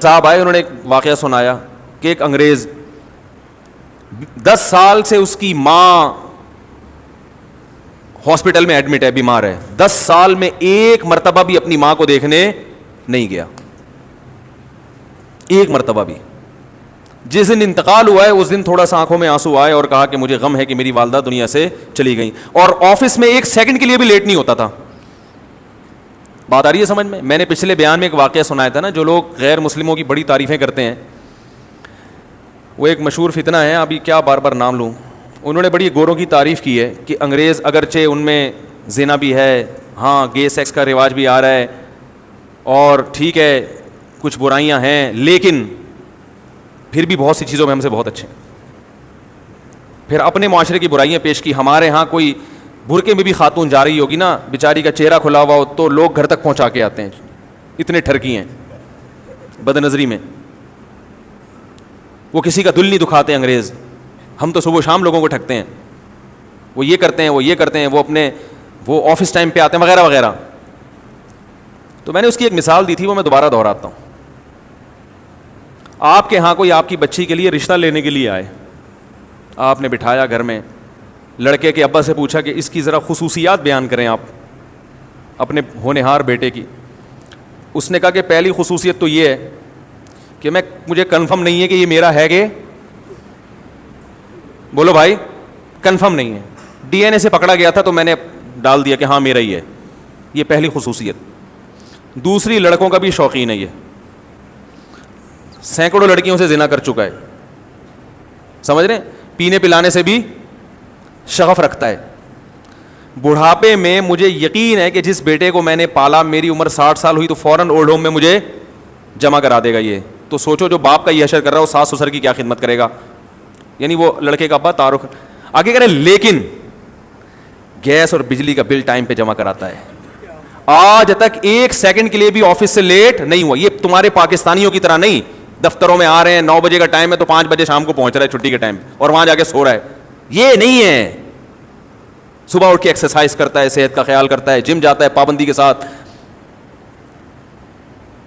صاحب آئے, انہوں نے ایک واقعہ سنایا کہ ایک انگریز 10 سال سے اس کی ماں ہاسپٹل میں ایڈمٹ ہے, بیمار ہے, 10 سال میں ایک مرتبہ بھی اپنی ماں کو دیکھنے نہیں گیا, ایک مرتبہ بھی. جس دن انتقال ہوا ہے اس دن تھوڑا سا آنکھوں میں آنسو آئے اور کہا کہ مجھے غم ہے کہ میری والدہ دنیا سے چلی گئیں, اور آفس میں ایک سیکنڈ کے لیے بھی لیٹ نہیں ہوتا تھا. بات آ رہی ہے سمجھ میں؟ میں نے پچھلے بیان میں ایک واقعہ سنایا تھا نا, جو لوگ غیر مسلموں کی بڑی تعریفیں کرتے ہیں, وہ ایک مشہور فتنہ ہے, ابھی کیا بار بار نام لوں. انہوں نے بڑی گوروں کی تعریف کی ہے کہ انگریز اگرچہ ان میں زنا بھی ہے, ہاں گے سیکس کا رواج بھی آ رہا ہے, اور ٹھیک ہے کچھ برائیاں ہیں, لیکن پھر بھی بہت سی چیزوں میں ہم سے بہت اچھے ہیں. پھر اپنے معاشرے کی برائیاں پیش کی. ہمارے ہاں کوئی برقعے میں بھی خاتون جا رہی ہوگی نا, بیچاری کا چہرہ کھلا ہوا ہو تو لوگ گھر تک پہنچا کے آتے ہیں, اتنے ٹھرکی ہیں بد نظری میں. وہ کسی کا دل نہیں دکھاتے انگریز. ہم تو صبح شام لوگوں کو ٹھگتے ہیں, وہ یہ کرتے ہیں, وہ یہ کرتے ہیں, وہ آفس ٹائم پہ آتے ہیں وغیرہ وغیرہ. تو میں نے اس کی ایک مثال دی تھی, وہ میں دوبارہ دہراتا ہوں. آپ کے ہاں کوئی آپ کی بچی کے لیے رشتہ لینے کے لیے آئے, آپ نے بٹھایا گھر میں, لڑکے کے ابا سے پوچھا کہ اس کی ذرا خصوصیات بیان کریں آپ اپنے ہونہار بیٹے کی. اس نے کہا کہ پہلی خصوصیت تو یہ ہے کہ مجھے کنفرم نہیں ہے کہ یہ میرا ہے کہ, بولو بھائی, کنفرم نہیں ہے, ڈی این اے سے پکڑا گیا تھا تو میں نے ڈال دیا کہ ہاں میرا ہی ہے. یہ پہلی خصوصیت. دوسری, لڑکوں کا بھی شوقین ہے, یہ سینکڑوں لڑکیوں سے زنا کر چکا ہے, سمجھ رہے ہیں, پینے پلانے سے بھی شغف رکھتا ہے. بڑھاپے میں مجھے یقین ہے کہ جس بیٹے کو میں نے پالا, میری عمر 60 سال ہوئی تو فوراً اولڈ ہوم میں مجھے جمع کرا دے گا. یہ تو سوچو جو باپ کا یہ حشر کر رہا ہے وہ ساس سسر کی کیا خدمت کرے گا. یعنی وہ لڑکے کا ابا تعارف آگے کرے, لیکن گیس اور بجلی کا بل ٹائم پہ جمع کراتا ہے. آج تک ایک سیکنڈ کے لیے بھی آفس سے لیٹ نہیں ہوا. یہ تمہارے پاکستانیوں کی طرح نہیں, دفتروں میں آ رہے ہیں 9 بجے کا ٹائم ہے تو 5 بجے شام کو پہنچ رہا ہے چھٹی کے ٹائم, اور وہاں جا کے سو رہا ہے. یہ نہیں ہے. صبح اٹھ کے ایکسرسائز کرتا ہے, صحت کا خیال کرتا ہے, جم جاتا ہے پابندی کے ساتھ,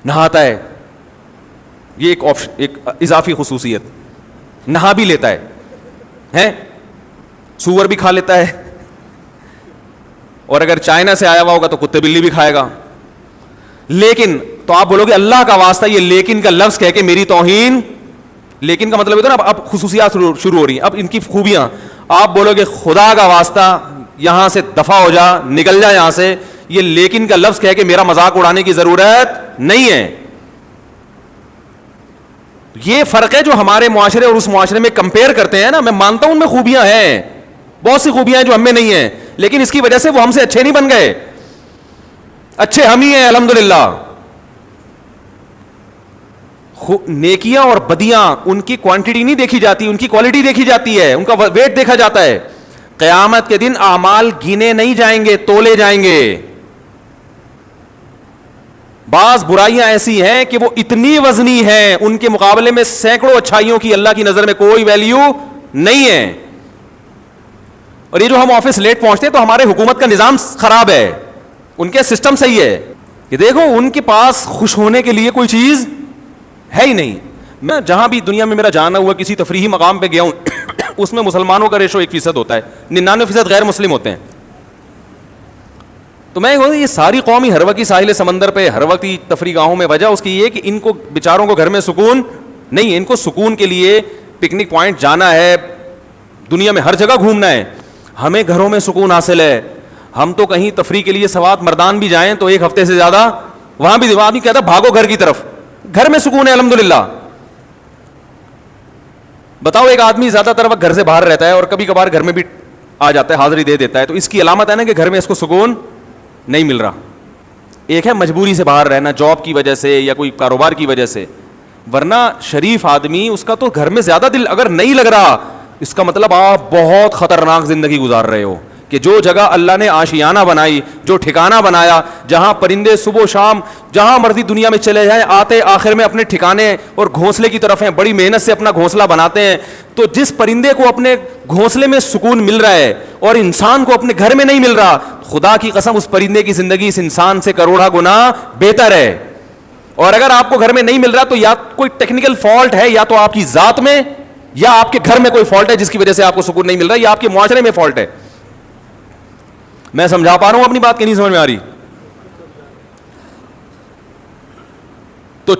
نہاتا ہے. یہ ایک آپشن, ایک اضافی خصوصیت. نہا بھی لیتا ہے, سور بھی کھا لیتا ہے, اور اگر چائنا سے آیا ہوا ہوگا تو کتے بلی بھی کھائے گا. لیکن تو آپ بولو گے اللہ کا واسطہ, یہ لیکن کا لفظ کہہ کے میری توہین, لیکن کا مطلب ہوتا ہے نا اب خصوصیات شروع ہو رہی ہیں, اب ان کی خوبیاں. آپ بولو گے خدا کا واسطہ یہاں سے دفع ہو جا, نکل جا یہاں سے, یہ لیکن کا لفظ کہہ کے میرا مذاق اڑانے کی ضرورت نہیں ہے. یہ فرق ہے جو ہمارے معاشرے اور اس معاشرے میں کمپیئر کرتے ہیں نا. میں مانتا ہوں ان میں خوبیاں ہیں, بہت سی خوبیاں ہیں جو ہم میں نہیں ہیں, لیکن اس کی وجہ سے وہ ہم سے اچھے نہیں بن گئے. اچھے ہم ہی ہیں الحمدللہ. نیکیاں اور بدیاں ان کی کوانٹٹی نہیں دیکھی جاتی, ان کی کوالٹی دیکھی جاتی ہے, ان کا ویٹ دیکھا جاتا ہے. قیامت کے دن اعمال گنے نہیں جائیں گے, تولے جائیں گے. بعض برائیاں ایسی ہیں کہ وہ اتنی وزنی ہیں, ان کے مقابلے میں سینکڑوں اچھائیوں کی اللہ کی نظر میں کوئی ویلیو نہیں ہے. اور یہ جو ہم آفس لیٹ پہنچتے ہیں تو ہمارے حکومت کا نظام خراب ہے, ان کے سسٹم صحیح ہے کہ دیکھو ان کے پاس خوش ہونے کے لیے کوئی چیز ہے ہی نہیں. میں جہاں بھی دنیا میں میرا جانا ہوا, کسی تفریحی مقام پہ گیا ہوں, اس میں مسلمانوں کا ریشو 1% ہوتا ہے, 99% غیر مسلم ہوتے ہیں. تو میں یہ ساری قومی ہر وقت ساحل سمندر پہ, ہر وقت تفریح گاہوں میں, وجہ اس کی یہ کہ ان کو بیچاروں کو گھر میں سکون نہیں ہے. ان کو سکون کے لیے پکنک پوائنٹ جانا ہے, دنیا میں ہر جگہ گھومنا ہے. ہمیں گھروں میں سکون حاصل ہے. ہم تو کہیں تفریح کے لیے سوات مردان بھی جائیں تو ایک ہفتے سے زیادہ وہاں بھی آدمی کہتا بھاگو گھر کی طرف. گھر میں سکون ہے الحمدللہ. بتاؤ ایک آدمی زیادہ تر وقت گھر سے باہر رہتا ہے اور کبھی کبھار گھر میں بھی آ جاتا ہے, حاضری دے دیتا ہے, تو اس کی علامت ہے نا کہ گھر میں اس کو سکون نہیں مل رہا. ایک ہے مجبوری سے باہر رہنا, جاب کی وجہ سے یا کوئی کاروبار کی وجہ سے, ورنہ شریف آدمی اس کا تو گھر میں زیادہ دل اگر نہیں لگ رہا, اس کا مطلب آپ بہت خطرناک زندگی گزار رہے ہو. کہ جو جگہ اللہ نے آشیانہ بنائی, جو ٹھکانہ بنایا, جہاں پرندے صبح و شام جہاں مرضی دنیا میں چلے جائیں آتے آخر میں اپنے ٹھکانے اور گھونسلے کی طرف ہیں, بڑی محنت سے اپنا گھونسلہ بناتے ہیں. تو جس پرندے کو اپنے گھونسلے میں سکون مل رہا ہے اور انسان کو اپنے گھر میں نہیں مل رہا, خدا کی قسم اس پرندے کی زندگی اس انسان سے کروڑا گنا بہتر ہے. اور اگر آپ کو گھر میں نہیں مل رہا تو یا کوئی ٹیکنیکل فالٹ ہے, یا تو آپ کی ذات میں یا آپ کے گھر میں کوئی فالٹ ہے جس کی وجہ سے آپ کو سکون نہیں مل رہا, یا آپ کے معاشرے میں فالٹ ہے. میں سمجھا پا رہا ہوں اپنی بات کہ نہیں سمجھ میں آ رہی؟ تو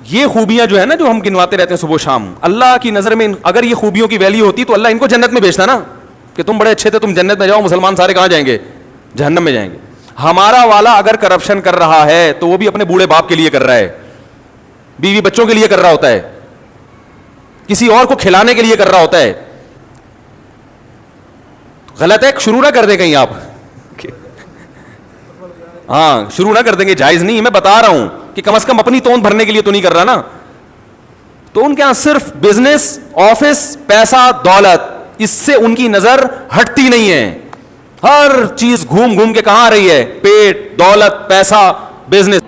یہ خوبیاں جو ہے نا جو ہم گنواتے رہتے ہیں صبح و شام, اللہ کی نظر میں اگر یہ خوبیوں کی ویلیو ہوتی تو اللہ ان کو جنت میں بھیجتا نا, کہ تم بڑے اچھے تھے, تم جنت میں جاؤ, مسلمان سارے کہاں جائیں گے؟ جہنم میں جائیں گے. ہمارا والا اگر کرپشن کر رہا ہے تو وہ بھی اپنے بوڑھے باپ کے لیے کر رہا ہے, بیوی بچوں کے لیے کر رہا ہوتا ہے, کسی اور کو کھلانے کے لیے کر رہا ہوتا ہے. غلط ہے, شروع نہ کر دیں کہیں آپ, ہاں شروع نہ کر دیں گے, جائز نہیں. میں بتا رہا ہوں کہ کم از کم اپنی توند بھرنے کے لیے تو نہیں کر رہا نا. تو ان کے یہاں صرف بزنس, آفس, پیسہ, دولت, اس سے ان کی نظر ہٹتی نہیں ہے. ہر چیز گھوم گھوم کے کہاں آ رہی ہے؟ پیٹ, دولت, پیسہ, بزنس.